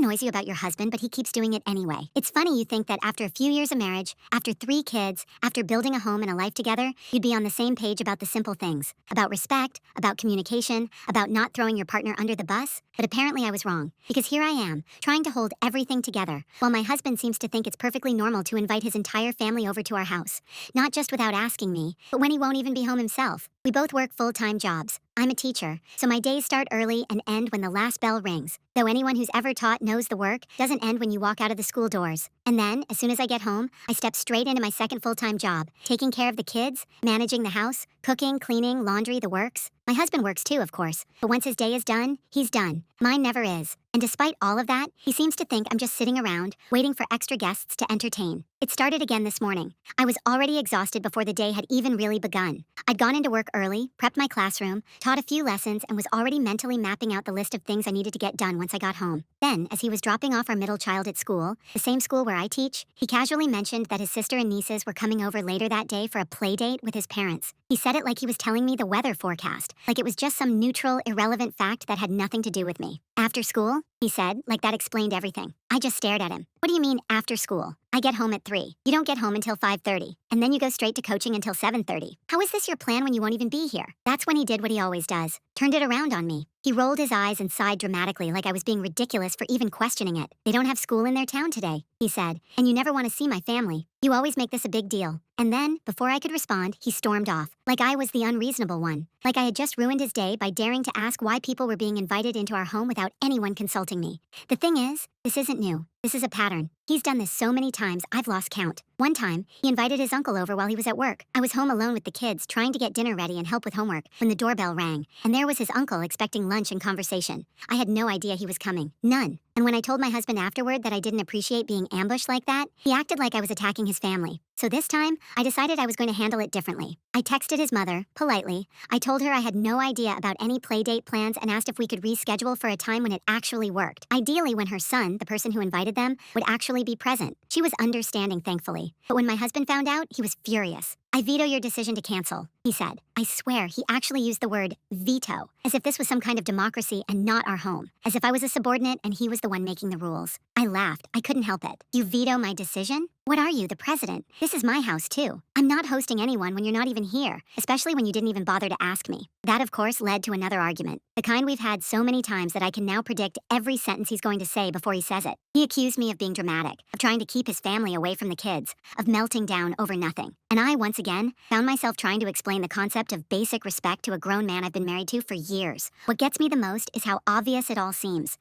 annoys you about your husband, but he keeps doing it anyway? It's funny you think that after a few years of marriage, after 3 kids, after building a home and a life together, you'd be on the same page about the simple things. About respect, about communication, about not throwing your partner under the bus. But apparently I was wrong. Because here I am, trying to hold everything together, while my husband seems to think it's perfectly normal to invite his entire family over to our house. Not just without asking me, but when he won't even be home himself. We both work full-time jobs. I'm a teacher, so my days start early and end when the last bell rings. Though anyone who's ever taught knows the work doesn't end when you walk out of the school doors. And then, as soon as I get home, I step straight into my second full-time job, taking care of the kids, managing the house, cooking, cleaning, laundry, the works. My husband works too, of course, but once his day is done, he's done. Mine never is. And despite all of that, he seems to think I'm just sitting around, waiting for extra guests to entertain. It started again this morning. I was already exhausted before the day had even really begun. I'd gone into work early, prepped my classroom, taught a few lessons, and was already mentally mapping out the list of things I needed to get done once I got home. Then, as he was dropping off our middle child at school, the same school where I teach, he casually mentioned that his sister and nieces were coming over later that day for a play date with his parents. He said it like he was telling me the weather forecast, like it was just some neutral, irrelevant fact that had nothing to do with me. After school? He said, like that explained everything. I just stared at him. What do you mean, after school? I get home at 3. You don't get home until 5:30, and then you go straight to coaching until 7:30. How is this your plan when you won't even be here? That's when he did what he always does. Turned it around on me. He rolled his eyes and sighed dramatically like I was being ridiculous for even questioning it. They don't have school in their town today, he said, and you never want to see my family. You always make this a big deal. And then, before I could respond, he stormed off, like I was the unreasonable one. Like I had just ruined his day by daring to ask why people were being invited into our home without anyone consulting me. The thing is, this isn't new. This is a pattern. He's done this so many times, I've lost count. One time, he invited his uncle over while he was at work. I was home alone with the kids, trying to get dinner ready and help with homework, when the doorbell rang, and there was his uncle expecting lunch and conversation. I had no idea he was coming. None. And when I told my husband afterward that I didn't appreciate being ambushed like that, he acted like I was attacking his family. So this time, I decided I was going to handle it differently. I texted his mother, politely. I told her I had no idea about any playdate plans and asked if we could reschedule for a time when it actually worked. Ideally when her son, the person who invited them, would actually be present. She was understanding, thankfully. But when my husband found out, he was furious. I veto your decision to cancel, he said. I swear, he actually used the word veto, as if this was some kind of democracy and not our home, as if I was a subordinate and he was the one making the rules. I laughed. I couldn't help it. You veto my decision? What are you, the president? This is my house, too. I'm not hosting anyone when you're not even here, especially when you didn't even bother to ask me. That, of course, led to another argument, the kind we've had so many times that I can now predict every sentence he's going to say before he says it. He accused me of being dramatic, of trying to keep his family away from the kids, of melting down over nothing. And I, once again, found myself trying to explain the concept of basic respect to a grown man I've been married to for years. What gets me the most is how obvious it all seems.